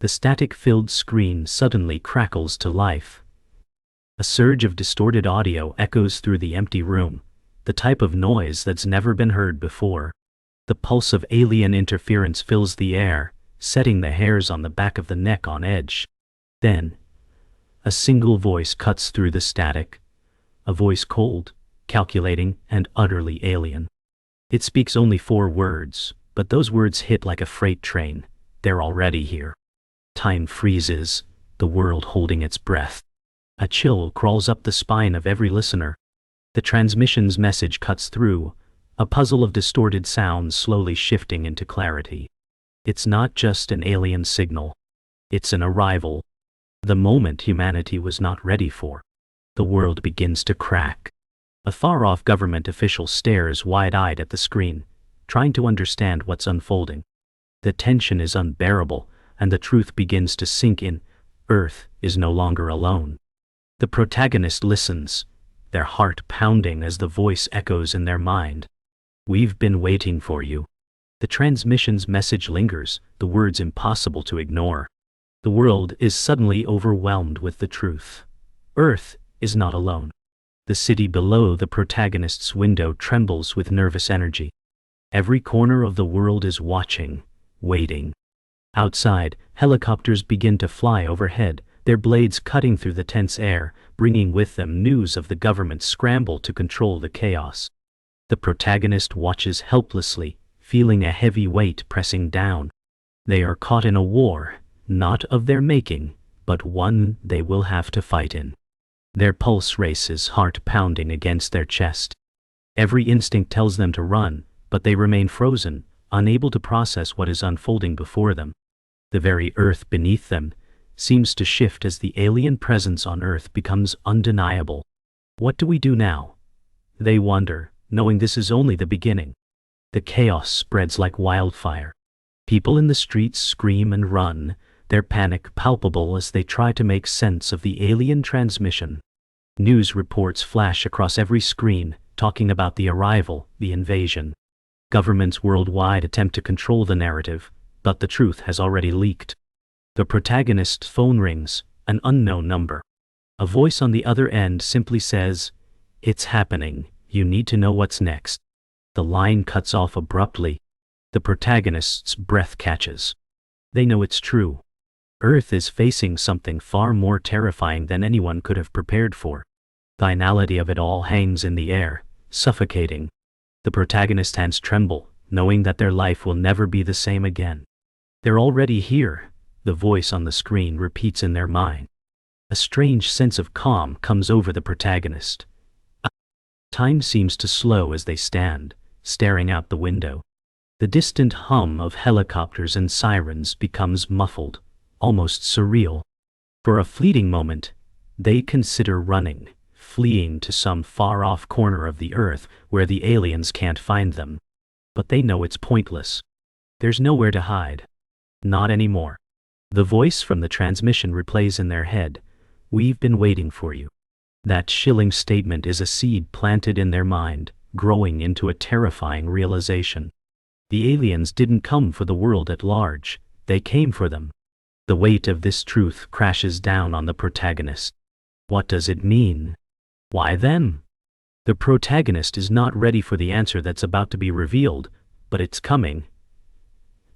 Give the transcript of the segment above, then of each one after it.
The static-filled screen suddenly crackles to life. A surge of distorted audio echoes through the empty room, the type of noise that's never been heard before. The pulse of alien interference fills the air, setting the hairs on the back of the neck on edge. Then, a single voice cuts through the static, a voice cold, calculating, and utterly alien. It speaks only 4 words, but those words hit like a freight train. They're already here. Time freezes, the world holding its breath. A chill crawls up the spine of every listener. The transmission's message cuts through, a puzzle of distorted sounds slowly shifting into clarity. It's not just an alien signal. It's an arrival. The moment humanity was not ready for. The world begins to crack. A far-off government official stares wide-eyed at the screen, trying to understand what's unfolding. The tension is unbearable, and the truth begins to sink in. Earth is no longer alone. The protagonist listens, their heart pounding as the voice echoes in their mind. We've been waiting for you. The transmission's message lingers, the words impossible to ignore. The world is suddenly overwhelmed with the truth. Earth is not alone. The city below the protagonist's window trembles with nervous energy. Every corner of the world is watching, waiting. Outside, helicopters begin to fly overhead, their blades cutting through the tense air, bringing with them news of the government's scramble to control the chaos. The protagonist watches helplessly, feeling a heavy weight pressing down. They are caught in a war, not of their making, but one they will have to fight in. Their pulse races, heart pounding against their chest. Every instinct tells them to run, but they remain frozen, unable to process what is unfolding before them. The very earth beneath them seems to shift as the alien presence on Earth becomes undeniable. What do we do now? They wonder, knowing this is only the beginning. The chaos spreads like wildfire. People in the streets scream and run, their panic palpable as they try to make sense of the alien transmission. News reports flash across every screen, talking about the arrival, the invasion. Governments worldwide attempt to control the narrative, but the truth has already leaked. The protagonist's phone rings, an unknown number. A voice on the other end simply says, "It's happening, you need to know what's next." The line cuts off abruptly. The protagonist's breath catches. They know it's true. Earth is facing something far more terrifying than anyone could have prepared for. The finality of it all hangs in the air, suffocating. The protagonist's hands tremble, knowing that their life will never be the same again. They're already here, the voice on the screen repeats in their mind. A strange sense of calm comes over the protagonist. Time seems to slow as they stand, staring out the window. The distant hum of helicopters and sirens becomes muffled, almost surreal. For a fleeting moment, they consider running, fleeing to some far-off corner of the earth where the aliens can't find them. But they know it's pointless. There's nowhere to hide. Not anymore. The voice from the transmission replays in their head, "We've been waiting for you." That chilling statement is a seed planted in their mind, growing into a terrifying realization. The aliens didn't come for the world at large, they came for them. The weight of this truth crashes down on the protagonist. What does it mean? Why them? The protagonist is not ready for the answer that's about to be revealed, but it's coming,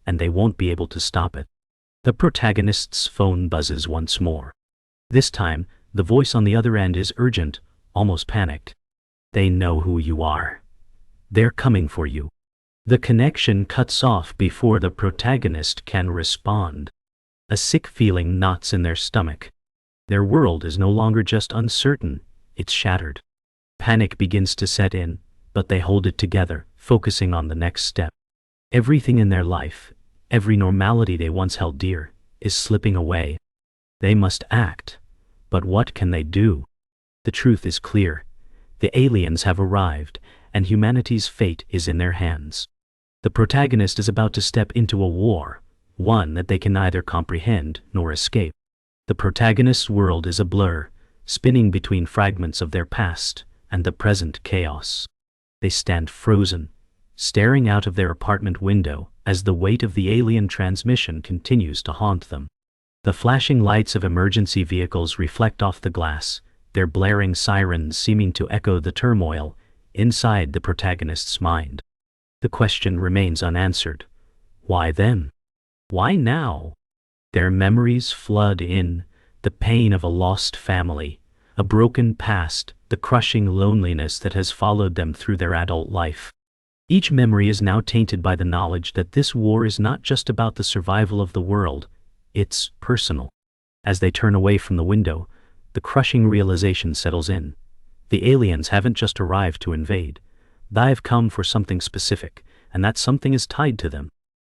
and they won't be able to stop it. The protagonist's phone buzzes once more. This time, the voice on the other end is urgent, almost panicked. They know who you are. They're coming for you. The connection cuts off before the protagonist can respond. A sick feeling knots in their stomach. Their world is no longer just uncertain, it's shattered. Panic begins to set in, but they hold it together, focusing on the next step. Everything in their life, every normality they once held dear, is slipping away. They must act, but what can they do? The truth is clear. The aliens have arrived, and humanity's fate is in their hands. The protagonist is about to step into a war, one that they can neither comprehend nor escape. The protagonist's world is a blur, spinning between fragments of their past and the present chaos. They stand frozen, staring out of their apartment window as the weight of the alien transmission continues to haunt them. The flashing lights of emergency vehicles reflect off the glass, their blaring sirens seeming to echo the turmoil inside the protagonist's mind. The question remains unanswered. Why them? Why now? Their memories flood in, the pain of a lost family, a broken past, the crushing loneliness that has followed them through their adult life. Each memory is now tainted by the knowledge that this war is not just about the survival of the world, it's personal. As they turn away from the window, the crushing realization settles in. The aliens haven't just arrived to invade. They've come for something specific, and that something is tied to them.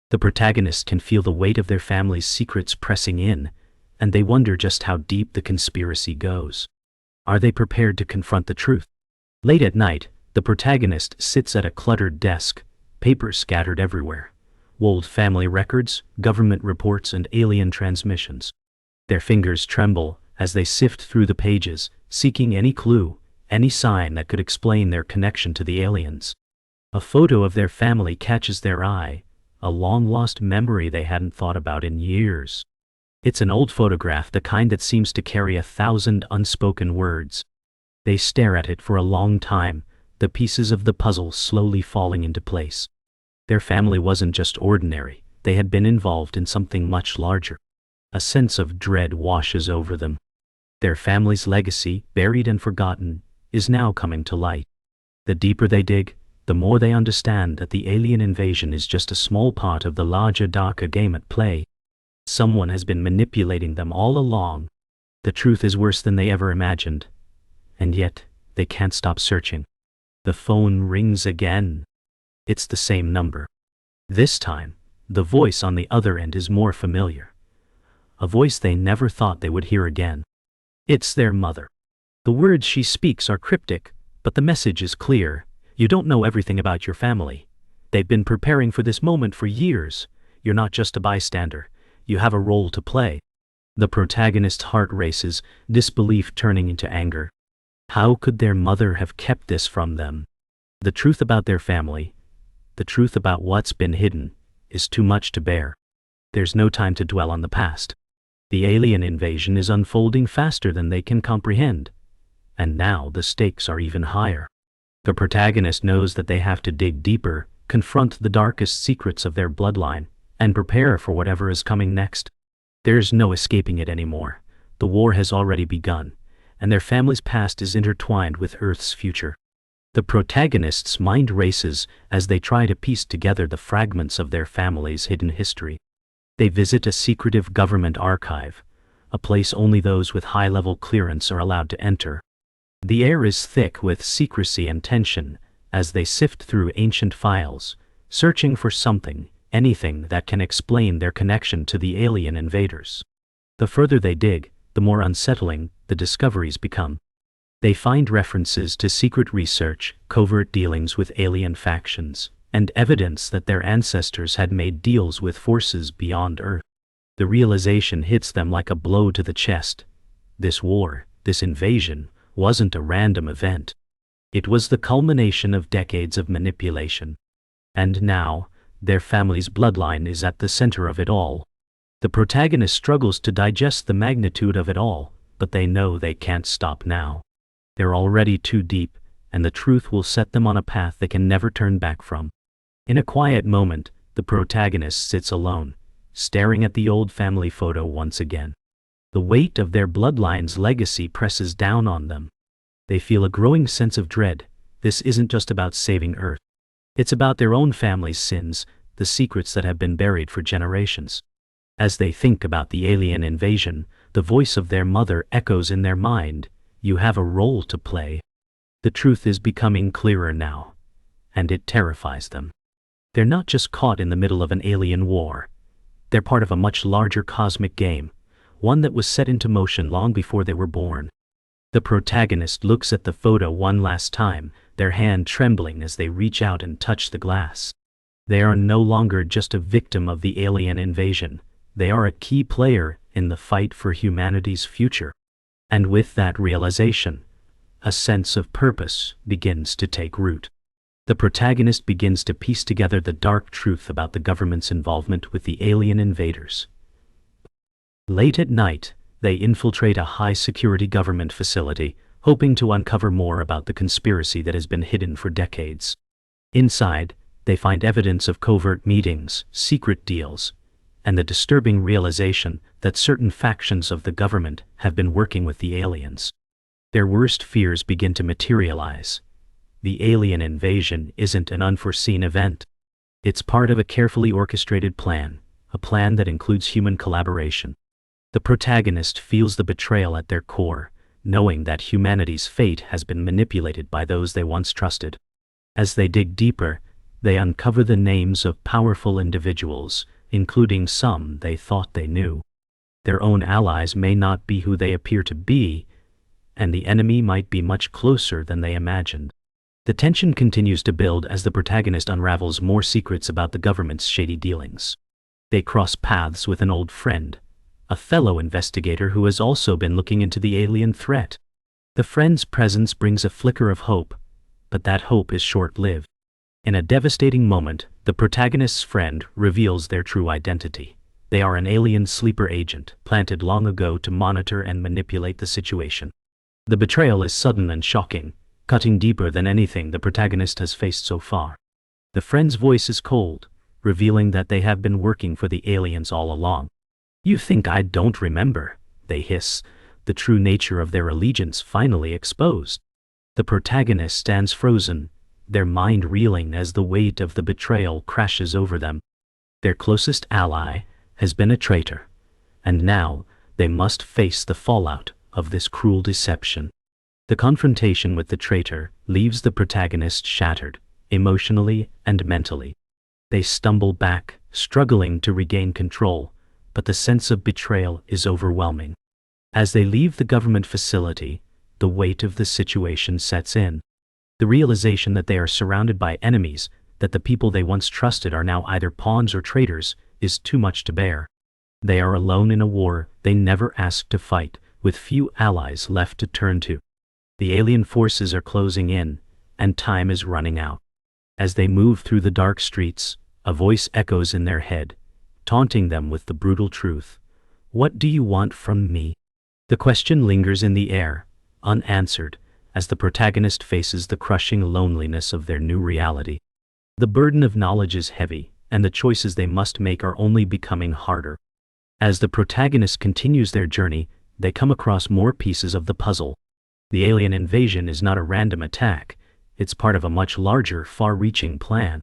The protagonist can feel the weight of their family's secrets pressing in, and they wonder just how deep the conspiracy goes. Are they prepared to confront the truth? Late at night, the protagonist sits at a cluttered desk, papers scattered everywhere. Old family records, government reports, and alien transmissions. Their fingers tremble as they sift through the pages, seeking any clue, any sign that could explain their connection to the aliens. A photo of their family catches their eye, a long-lost memory they hadn't thought about in years. It's an old photograph, the kind that seems to carry 1,000 unspoken words. They stare at it for a long time, the pieces of the puzzle slowly falling into place. Their family wasn't just ordinary, they had been involved in something much larger. A sense of dread washes over them. Their family's legacy, buried and forgotten, is now coming to light. The deeper they dig, the more they understand that the alien invasion is just a small part of the larger, darker game at play. Someone has been manipulating them all along. The truth is worse than they ever imagined. And yet, they can't stop searching. The phone rings again. It's the same number. This time, the voice on the other end is more familiar. A voice they never thought they would hear again. It's their mother. The words she speaks are cryptic, but the message is clear. You don't know everything about your family. They've been preparing for this moment for years. You're not just a bystander. You have a role to play. The protagonist's heart races, disbelief turning into anger. How could their mother have kept this from them? The truth about their family, the truth about what's been hidden, is too much to bear. There's no time to dwell on the past. The alien invasion is unfolding faster than they can comprehend. And now the stakes are even higher. The protagonist knows that they have to dig deeper, confront the darkest secrets of their bloodline, and prepare for whatever is coming next. There's no escaping it anymore. The war has already begun, and their family's past is intertwined with Earth's future. The protagonist's mind races as they try to piece together the fragments of their family's hidden history. They visit a secretive government archive, a place only those with high-level clearance are allowed to enter. The air is thick with secrecy and tension as they sift through ancient files, searching for something, anything that can explain their connection to the alien invaders. The further they dig, the more unsettling the discoveries become. They find references to secret research, covert dealings with alien factions, and evidence that their ancestors had made deals with forces beyond Earth. The realization hits them like a blow to the chest. This war, this invasion, wasn't a random event. It was the culmination of decades of manipulation. And now, their family's bloodline is at the center of it all. The protagonist struggles to digest the magnitude of it all, but they know they can't stop now. They're already too deep, and the truth will set them on a path they can never turn back from. In a quiet moment, the protagonist sits alone, staring at the old family photo once again. The weight of their bloodline's legacy presses down on them. They feel a growing sense of dread. This isn't just about saving Earth. It's about their own family's sins, the secrets that have been buried for generations. As they think about the alien invasion, the voice of their mother echoes in their mind. You have a role to play. The truth is becoming clearer now, and it terrifies them. They're not just caught in the middle of an alien war. They're part of a much larger cosmic game, one that was set into motion long before they were born. The protagonist looks at the photo one last time, their hand trembling as they reach out and touch the glass. They are no longer just a victim of the alien invasion. They are a key player in the fight for humanity's future. And with that realization, a sense of purpose begins to take root. The protagonist begins to piece together the dark truth about the government's involvement with the alien invaders. Late at night, they infiltrate a high-security government facility, hoping to uncover more about the conspiracy that has been hidden for decades. Inside, they find evidence of covert meetings, secret deals, and the disturbing realization that certain factions of the government have been working with the aliens. Their worst fears begin to materialize. The alien invasion isn't an unforeseen event. It's part of a carefully orchestrated plan, a plan that includes human collaboration. The protagonist feels the betrayal at their core, knowing that humanity's fate has been manipulated by those they once trusted. As they dig deeper, they uncover the names of powerful individuals, including some they thought they knew. Their own allies may not be who they appear to be, and the enemy might be much closer than they imagined. The tension continues to build as the protagonist unravels more secrets about the government's shady dealings. They cross paths with an old friend, a fellow investigator who has also been looking into the alien threat. The friend's presence brings a flicker of hope, but that hope is short-lived. In a devastating moment, the protagonist's friend reveals their true identity. They are an alien sleeper agent, planted long ago to monitor and manipulate the situation. The betrayal is sudden and shocking, cutting deeper than anything the protagonist has faced so far. The friend's voice is cold, revealing that they have been working for the aliens all along. "You think I don't remember," they hiss, the true nature of their allegiance finally exposed. The protagonist stands frozen, their mind reeling as the weight of the betrayal crashes over them. Their closest ally has been a traitor, and now they must face the fallout of this cruel deception. The confrontation with the traitor leaves the protagonist shattered, emotionally and mentally. They stumble back, struggling to regain control, but the sense of betrayal is overwhelming. As they leave the government facility, the weight of the situation sets in. The realization that they are surrounded by enemies, that the people they once trusted are now either pawns or traitors, is too much to bear. They are alone in a war they never asked to fight, with few allies left to turn to. The alien forces are closing in, and time is running out. As they move through the dark streets, a voice echoes in their head, taunting them with the brutal truth. "What do you want from me?" The question lingers in the air, unanswered, as the protagonist faces the crushing loneliness of their new reality. The burden of knowledge is heavy, and the choices they must make are only becoming harder. As the protagonist continues their journey, they come across more pieces of the puzzle. The alien invasion is not a random attack, it's part of a much larger, far-reaching plan.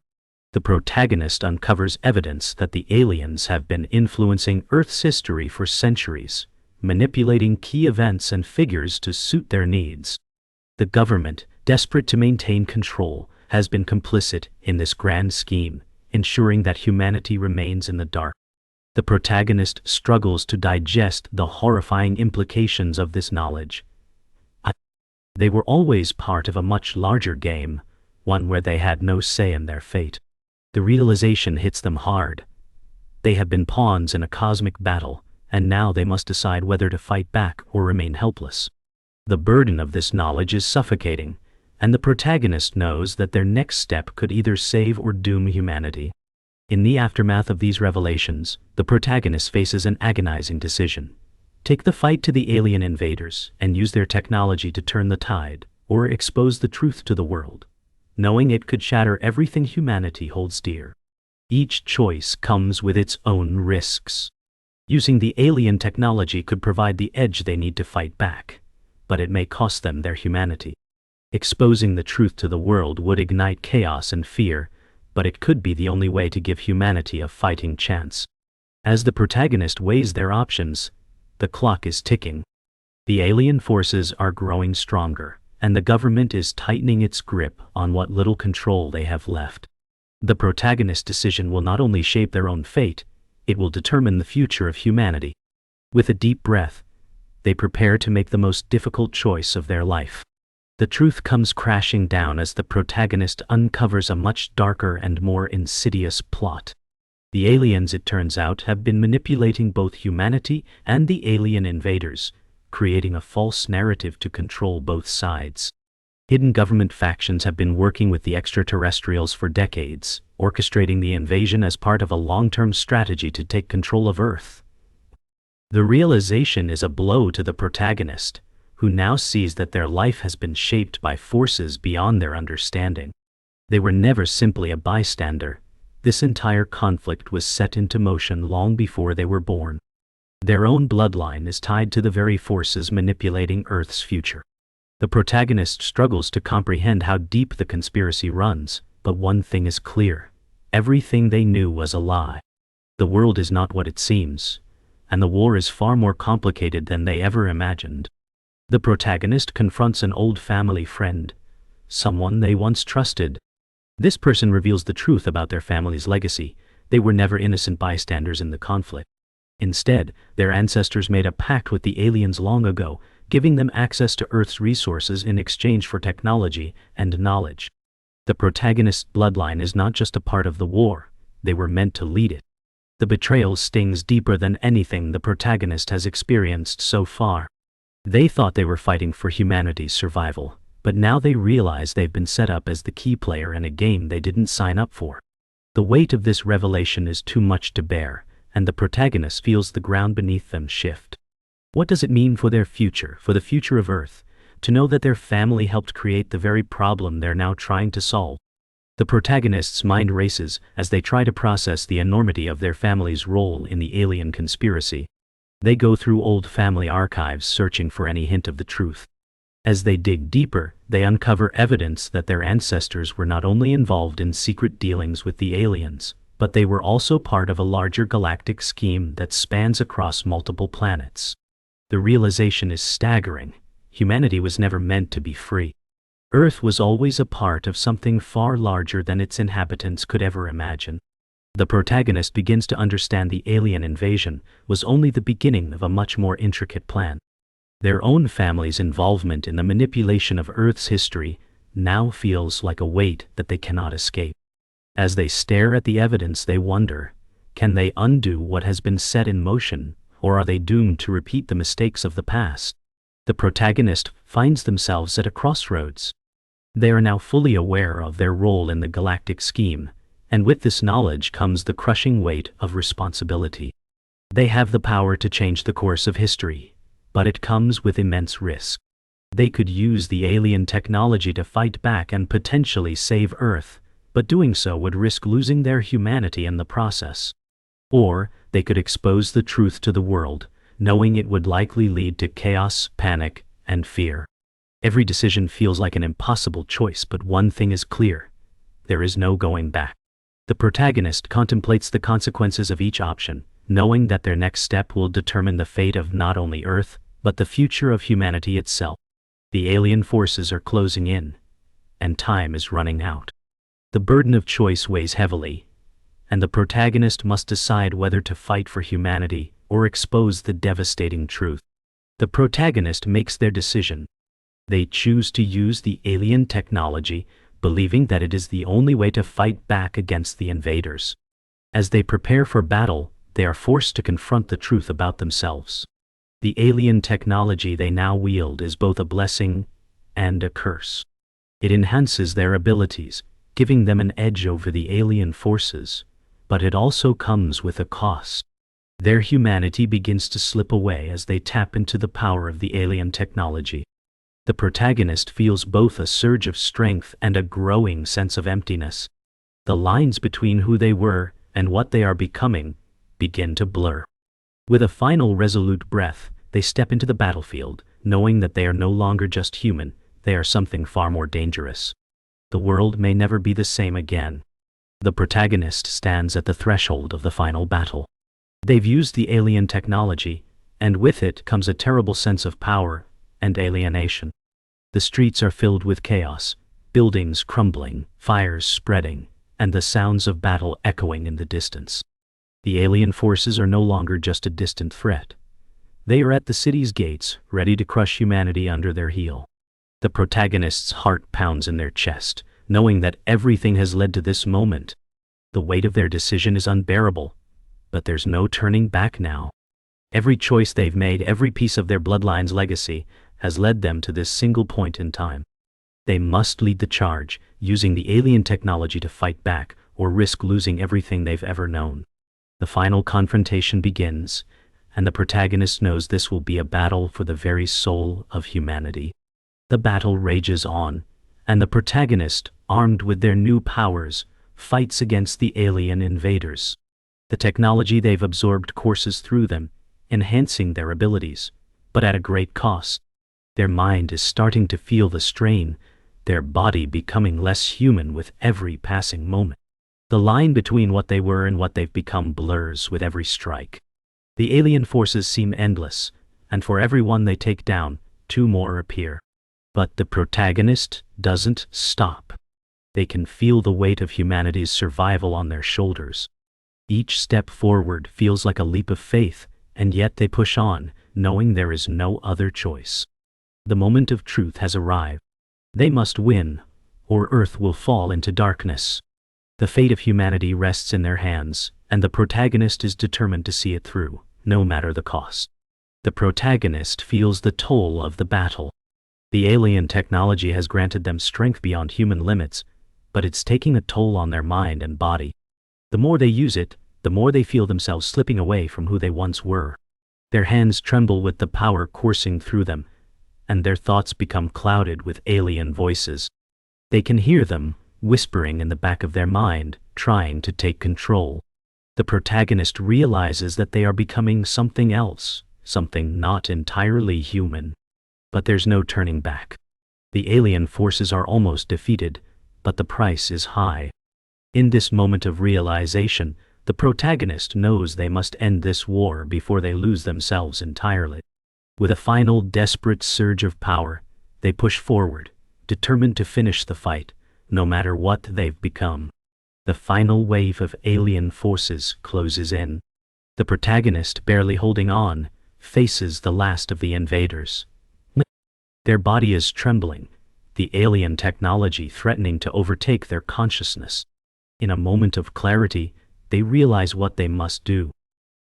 The protagonist uncovers evidence that the aliens have been influencing Earth's history for centuries, manipulating key events and figures to suit their needs. The government, desperate to maintain control, has been complicit in this grand scheme, ensuring that humanity remains in the dark. The protagonist struggles to digest the horrifying implications of this knowledge. They were always part of a much larger game, one where they had no say in their fate. The realization hits them hard. They have been pawns in a cosmic battle, and now they must decide whether to fight back or remain helpless. The burden of this knowledge is suffocating, and the protagonist knows that their next step could either save or doom humanity. In the aftermath of these revelations, the protagonist faces an agonizing decision. Take the fight to the alien invaders and use their technology to turn the tide, or expose the truth to the world, knowing it could shatter everything humanity holds dear. Each choice comes with its own risks. Using the alien technology could provide the edge they need to fight back, but it may cost them their humanity. Exposing the truth to the world would ignite chaos and fear, but it could be the only way to give humanity a fighting chance. As the protagonist weighs their options, the clock is ticking. The alien forces are growing stronger, and the government is tightening its grip on what little control they have left. The protagonist's decision will not only shape their own fate, it will determine the future of humanity. With a deep breath, they prepare to make the most difficult choice of their life. The truth comes crashing down as the protagonist uncovers a much darker and more insidious plot. The aliens, it turns out, have been manipulating both humanity and the alien invaders, creating a false narrative to control both sides. Hidden government factions have been working with the extraterrestrials for decades, orchestrating the invasion as part of a long-term strategy to take control of Earth. The realization is a blow to the protagonist, who now sees that their life has been shaped by forces beyond their understanding. They were never simply a bystander. This entire conflict was set into motion long before they were born. Their own bloodline is tied to the very forces manipulating Earth's future. The protagonist struggles to comprehend how deep the conspiracy runs, but one thing is clear: everything they knew was a lie. The world is not what it seems, and the war is far more complicated than they ever imagined. The protagonist confronts an old family friend, someone they once trusted. This person reveals the truth about their family's legacy. They were never innocent bystanders in the conflict. Instead, their ancestors made a pact with the aliens long ago, giving them access to Earth's resources in exchange for technology and knowledge. The protagonist's bloodline is not just a part of the war, they were meant to lead it. The betrayal stings deeper than anything the protagonist has experienced so far. They thought they were fighting for humanity's survival, but now they realize they've been set up as the key player in a game they didn't sign up for. The weight of this revelation is too much to bear, and the protagonist feels the ground beneath them shift. What does it mean for their future, for the future of Earth, to know that their family helped create the very problem they're now trying to solve? The protagonist's mind races as they try to process the enormity of their family's role in the alien conspiracy. They go through old family archives searching for any hint of the truth. As they dig deeper, they uncover evidence that their ancestors were not only involved in secret dealings with the aliens, but they were also part of a larger galactic scheme that spans across multiple planets. The realization is staggering. Humanity was never meant to be free. Earth was always a part of something far larger than its inhabitants could ever imagine. The protagonist begins to understand the alien invasion was only the beginning of a much more intricate plan. Their own family's involvement in the manipulation of Earth's history now feels like a weight that they cannot escape. As they stare at the evidence, they wonder, can they undo what has been set in motion, or are they doomed to repeat the mistakes of the past? The protagonist finds themselves at a crossroads. They are now fully aware of their role in the galactic scheme, and with this knowledge comes the crushing weight of responsibility. They have the power to change the course of history, but it comes with immense risk. They could use the alien technology to fight back and potentially save Earth, but doing so would risk losing their humanity in the process. Or, they could expose the truth to the world, knowing it would likely lead to chaos, panic, and fear. Every decision feels like an impossible choice, but one thing is clear: there is no going back. The protagonist contemplates the consequences of each option, knowing that their next step will determine the fate of not only Earth, but the future of humanity itself. The alien forces are closing in, and time is running out. The burden of choice weighs heavily, and the protagonist must decide whether to fight for humanity or expose the devastating truth. The protagonist makes their decision. They choose to use the alien technology, believing that it is the only way to fight back against the invaders. As they prepare for battle, they are forced to confront the truth about themselves. The alien technology they now wield is both a blessing and a curse. It enhances their abilities, giving them an edge over the alien forces, but it also comes with a cost. Their humanity begins to slip away as they tap into the power of the alien technology. The protagonist feels both a surge of strength and a growing sense of emptiness. The lines between who they were and what they are becoming begin to blur. With a final resolute breath, they step into the battlefield, knowing that they are no longer just human, they are something far more dangerous. The world may never be the same again. The protagonist stands at the threshold of the final battle. They've used the alien technology, and with it comes a terrible sense of power and alienation. The streets are filled with chaos, buildings crumbling, fires spreading, and the sounds of battle echoing in the distance. The alien forces are no longer just a distant threat. They are at the city's gates, ready to crush humanity under their heel. The protagonist's heart pounds in their chest, knowing that everything has led to this moment. The weight of their decision is unbearable, but there's no turning back now. Every choice they've made, every piece of their bloodline's legacy, has led them to this single point in time. They must lead the charge, using the alien technology to fight back, or risk losing everything they've ever known. The final confrontation begins, and the protagonist knows this will be a battle for the very soul of humanity. The battle rages on, and the protagonist, armed with their new powers, fights against the alien invaders. The technology they've absorbed courses through them, enhancing their abilities, but at a great cost. Their mind is starting to feel the strain, their body becoming less human with every passing moment. The line between what they were and what they've become blurs with every strike. The alien forces seem endless, and for every one they take down, two more appear. But the protagonist doesn't stop. They can feel the weight of humanity's survival on their shoulders. Each step forward feels like a leap of faith, and yet they push on, knowing there is no other choice. The moment of truth has arrived. They must win, or Earth will fall into darkness. The fate of humanity rests in their hands, and the protagonist is determined to see it through, no matter the cost. The protagonist feels the toll of the battle. The alien technology has granted them strength beyond human limits, but it's taking a toll on their mind and body. The more they use it, the more they feel themselves slipping away from who they once were. Their hands tremble with the power coursing through them, and their thoughts become clouded with alien voices. They can hear them, whispering in the back of their mind, trying to take control. The protagonist realizes that they are becoming something else, something not entirely human. But there's no turning back. The alien forces are almost defeated, but the price is high. In this moment of realization, the protagonist knows they must end this war before they lose themselves entirely. With a final desperate surge of power, they push forward, determined to finish the fight, no matter what they've become. The final wave of alien forces closes in. The protagonist, barely holding on, faces the last of the invaders. Their body is trembling, the alien technology threatening to overtake their consciousness. In a moment of clarity, they realize what they must do.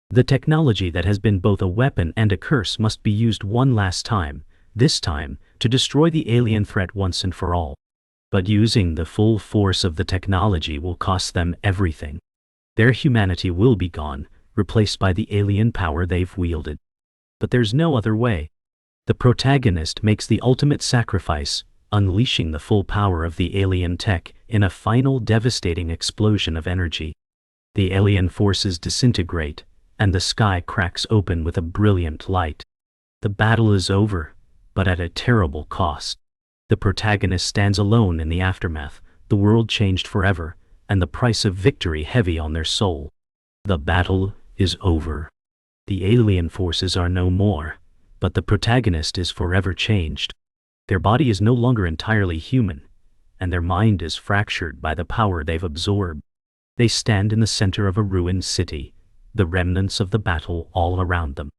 The technology that has been both a weapon and a curse must be used one last time, this time, to destroy the alien threat once and for all. But using the full force of the technology will cost them everything. Their humanity will be gone, replaced by the alien power they've wielded. But there's no other way. The protagonist makes the ultimate sacrifice, unleashing the full power of the alien tech in a final devastating explosion of energy. The alien forces disintegrate, and the sky cracks open with a brilliant light. The battle is over, but at a terrible cost. The protagonist stands alone in the aftermath, the world changed forever, and the price of victory heavy on their soul. The battle is over. The alien forces are no more, but the protagonist is forever changed. Their body is no longer entirely human, and their mind is fractured by the power they've absorbed. They stand in the center of a ruined city, the remnants of the battle all around them.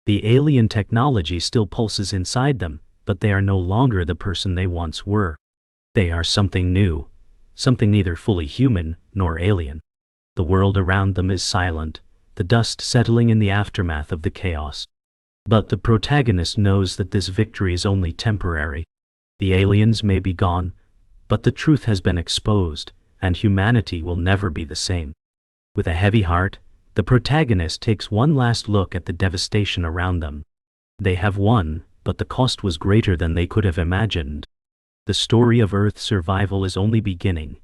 The alien technology still pulses inside them, but they are no longer the person they once were. They are something new, something neither fully human nor alien. The world around them is silent, the dust settling in the aftermath of the chaos. But the protagonist knows that this victory is only temporary. The aliens may be gone, but the truth has been exposed, and humanity will never be the same. With a heavy heart, the protagonist takes one last look at the devastation around them. They have won, but the cost was greater than they could have imagined. The story of Earth's survival is only beginning,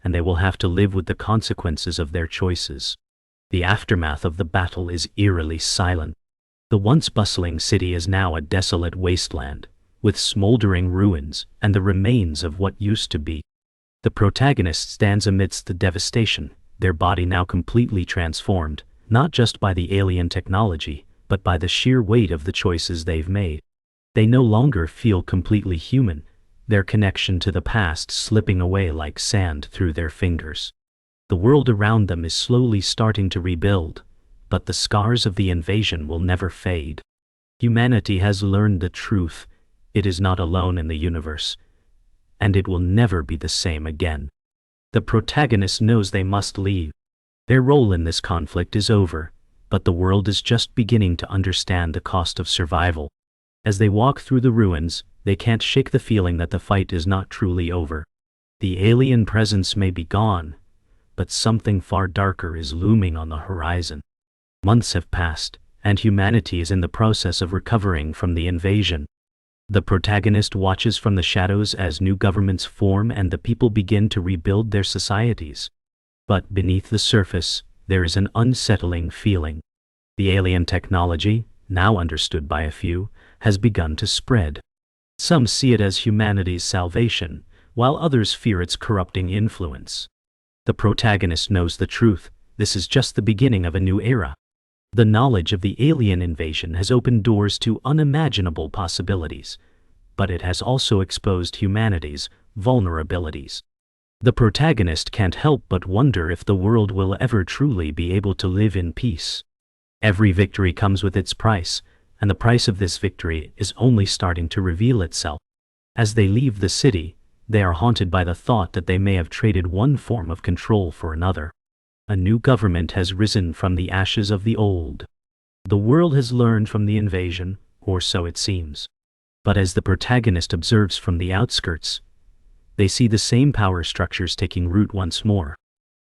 and they will have to live with the consequences of their choices. The aftermath of the battle is eerily silent. The once bustling city is now a desolate wasteland, with smoldering ruins and the remains of what used to be. The protagonist stands amidst the devastation, their body now completely transformed, not just by the alien technology, but by the sheer weight of the choices they've made. They no longer feel completely human, their connection to the past slipping away like sand through their fingers. The world around them is slowly starting to rebuild, but the scars of the invasion will never fade. Humanity has learned the truth, it is not alone in the universe, and it will never be the same again. The protagonist knows they must leave. Their role in this conflict is over, but the world is just beginning to understand the cost of survival. As they walk through the ruins, they can't shake the feeling that the fight is not truly over. The alien presence may be gone, but something far darker is looming on the horizon. Months have passed, and humanity is in the process of recovering from the invasion. The protagonist watches from the shadows as new governments form and the people begin to rebuild their societies. But beneath the surface, there is an unsettling feeling. The alien technology, now understood by a few, has begun to spread. Some see it as humanity's salvation, while others fear its corrupting influence. The protagonist knows the truth. This is just the beginning of a new era. The knowledge of the alien invasion has opened doors to unimaginable possibilities, but it has also exposed humanity's vulnerabilities. The protagonist can't help but wonder if the world will ever truly be able to live in peace. Every victory comes with its price, and the price of this victory is only starting to reveal itself. As they leave the city, they are haunted by the thought that they may have traded one form of control for another. A new government has risen from the ashes of the old. The world has learned from the invasion, or so it seems. But as the protagonist observes from the outskirts, they see the same power structures taking root once more.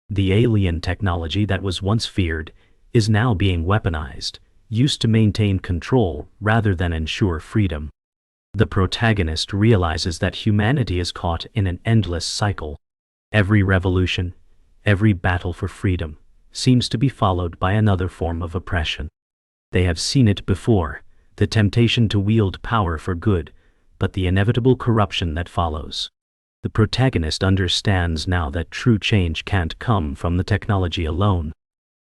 The alien technology that was once feared is now being weaponized, used to maintain control rather than ensure freedom. The protagonist realizes that humanity is caught in an endless cycle. Every revolution, every battle for freedom, seems to be followed by another form of oppression. They have seen it before, the temptation to wield power for good, but the inevitable corruption that follows. The protagonist understands now that true change can't come from the technology alone.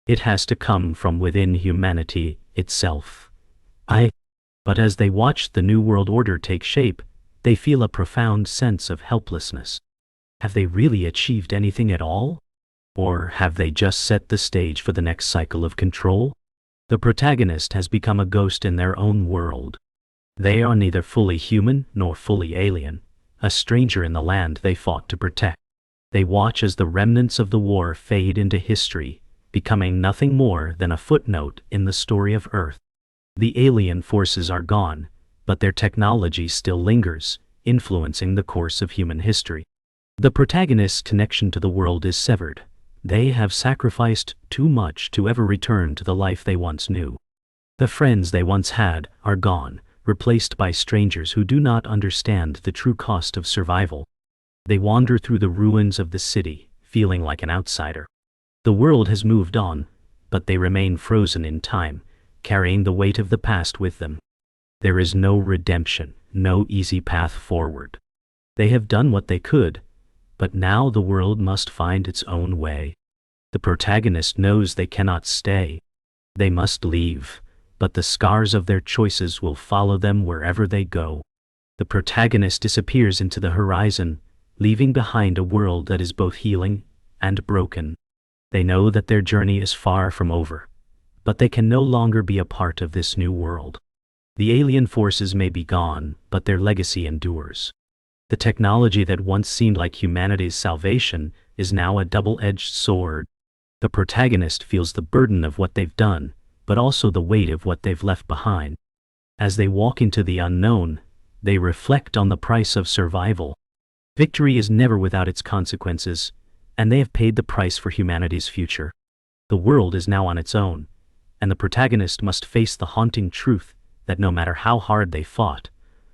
It has to come from within humanity itself. But as they watch the New World Order take shape, they feel a profound sense of helplessness. Have they really achieved anything at all? Or have they just set the stage for the next cycle of control? The protagonist has become a ghost in their own world. They are neither fully human nor fully alien, a stranger in the land they fought to protect. They watch as the remnants of the war fade into history, becoming nothing more than a footnote in the story of Earth. The alien forces are gone, but their technology still lingers, influencing the course of human history. The protagonist's connection to the world is severed. They have sacrificed too much to ever return to the life they once knew. The friends they once had are gone, replaced by strangers who do not understand the true cost of survival. They wander through the ruins of the city, feeling like an outsider. The world has moved on, but they remain frozen in time, carrying the weight of the past with them. There is no redemption, no easy path forward. They have done what they could, but now the world must find its own way. The protagonist knows they cannot stay. They must leave, but the scars of their choices will follow them wherever they go. The protagonist disappears into the horizon, leaving behind a world that is both healing and broken. They know that their journey is far from over, but they can no longer be a part of this new world. The alien forces may be gone, but their legacy endures. The technology that once seemed like humanity's salvation is now a double-edged sword. The protagonist feels the burden of what they've done, but also the weight of what they've left behind. As they walk into the unknown, they reflect on the price of survival. Victory is never without its consequences, and they have paid the price for humanity's future. The world is now on its own, and the protagonist must face the haunting truth that no matter how hard they fought,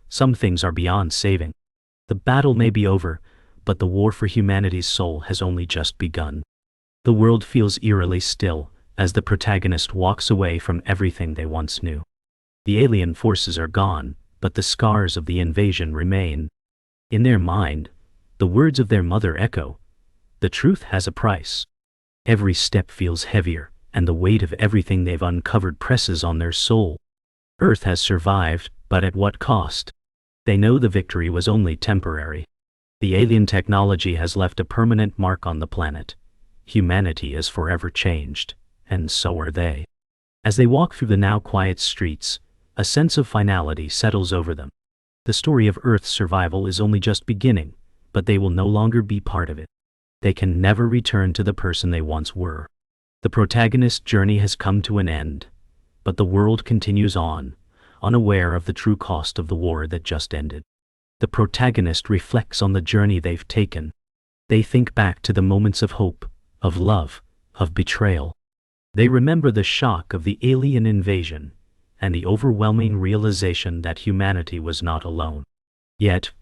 some things are beyond saving. The battle may be over, but the war for humanity's soul has only just begun. The world feels eerily still as the protagonist walks away from everything they once knew. The alien forces are gone, but the scars of the invasion remain. In their mind, the words of their mother echo. The truth has a price. Every step feels heavier, and the weight of everything they've uncovered presses on their soul. Earth has survived, but at what cost? They know the victory was only temporary. The alien technology has left a permanent mark on the planet. Humanity is forever changed, and so are they. As they walk through the now quiet streets, a sense of finality settles over them. The story of Earth's survival is only just beginning, but they will no longer be part of it. They can never return to the person they once were. The protagonist's journey has come to an end, but the world continues on, unaware of the true cost of the war that just ended. The protagonist reflects on the journey they've taken. They think back to the moments of hope, of love, of betrayal. They remember the shock of the alien invasion and the overwhelming realization that humanity was not alone. Yet,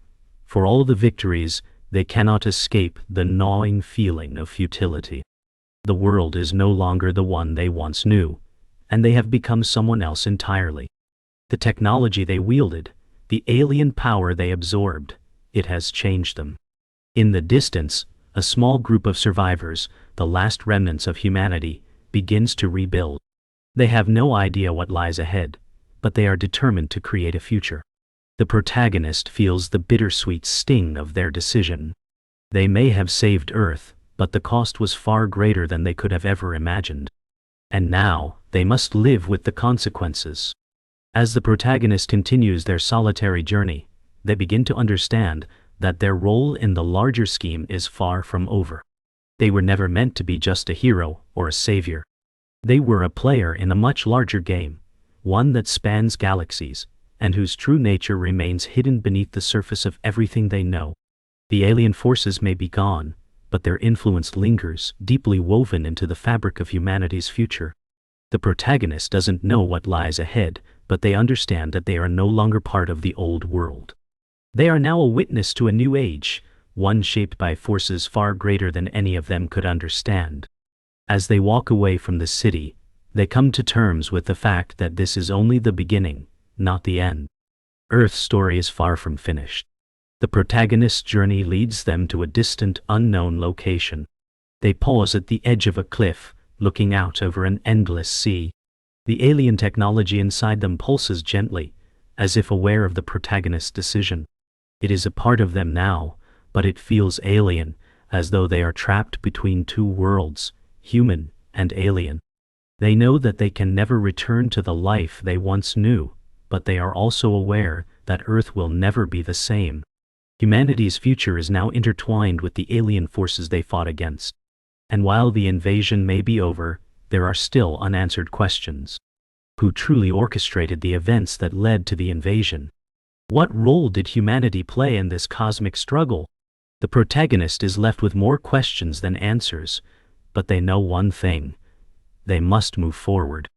for all the victories, they cannot escape the gnawing feeling of futility. The world is no longer the one they once knew, and they have become someone else entirely. The technology they wielded, the alien power they absorbed, it has changed them. In the distance, a small group of survivors, the last remnants of humanity, begins to rebuild. They have no idea what lies ahead, but they are determined to create a future. The protagonist feels the bittersweet sting of their decision. They may have saved Earth, but the cost was far greater than they could have ever imagined. And now, they must live with the consequences. As the protagonist continues their solitary journey, they begin to understand that their role in the larger scheme is far from over. They were never meant to be just a hero or a savior. They were a player in a much larger game, one that spans galaxies, and whose true nature remains hidden beneath the surface of everything they know. The alien forces may be gone, but their influence lingers, deeply woven into the fabric of humanity's future. The protagonist doesn't know what lies ahead, but they understand that they are no longer part of the old world. They are now a witness to a new age, one shaped by forces far greater than any of them could understand. As they walk away from the city, they come to terms with the fact that this is only the beginning, not the end. Earth's story is far from finished. The protagonist's journey leads them to a distant, unknown location. They pause at the edge of a cliff, looking out over an endless sea. The alien technology inside them pulses gently, as if aware of the protagonist's decision. It is a part of them now, but it feels alien, as though they are trapped between two worlds, human and alien. They know that they can never return to the life they once knew, but they are also aware that Earth will never be the same. Humanity's future is now intertwined with the alien forces they fought against. And while the invasion may be over, there are still unanswered questions. Who truly orchestrated the events that led to the invasion? What role did humanity play in this cosmic struggle? The protagonist is left with more questions than answers, but they know one thing: they must move forward.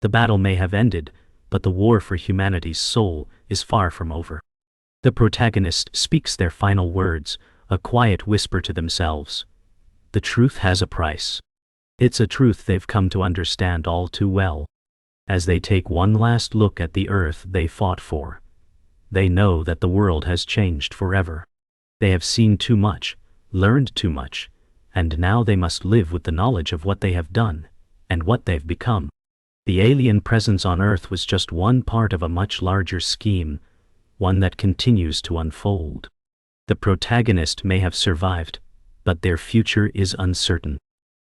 The battle may have ended, but the war for humanity's soul is far from over. The protagonist speaks their final words, a quiet whisper to themselves. The truth has a price. It's a truth they've come to understand all too well. As they take one last look at the Earth they fought for, they know that the world has changed forever. They have seen too much, learned too much, and now they must live with the knowledge of what they have done, and what they've become. The alien presence on Earth was just one part of a much larger scheme, one that continues to unfold. The protagonist may have survived, but their future is uncertain.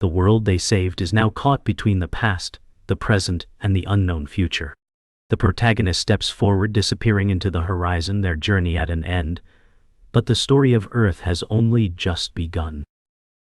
The world they saved is now caught between the past, the present, and the unknown future. The protagonist steps forward, disappearing into the horizon, their journey at an end, but the story of Earth has only just begun.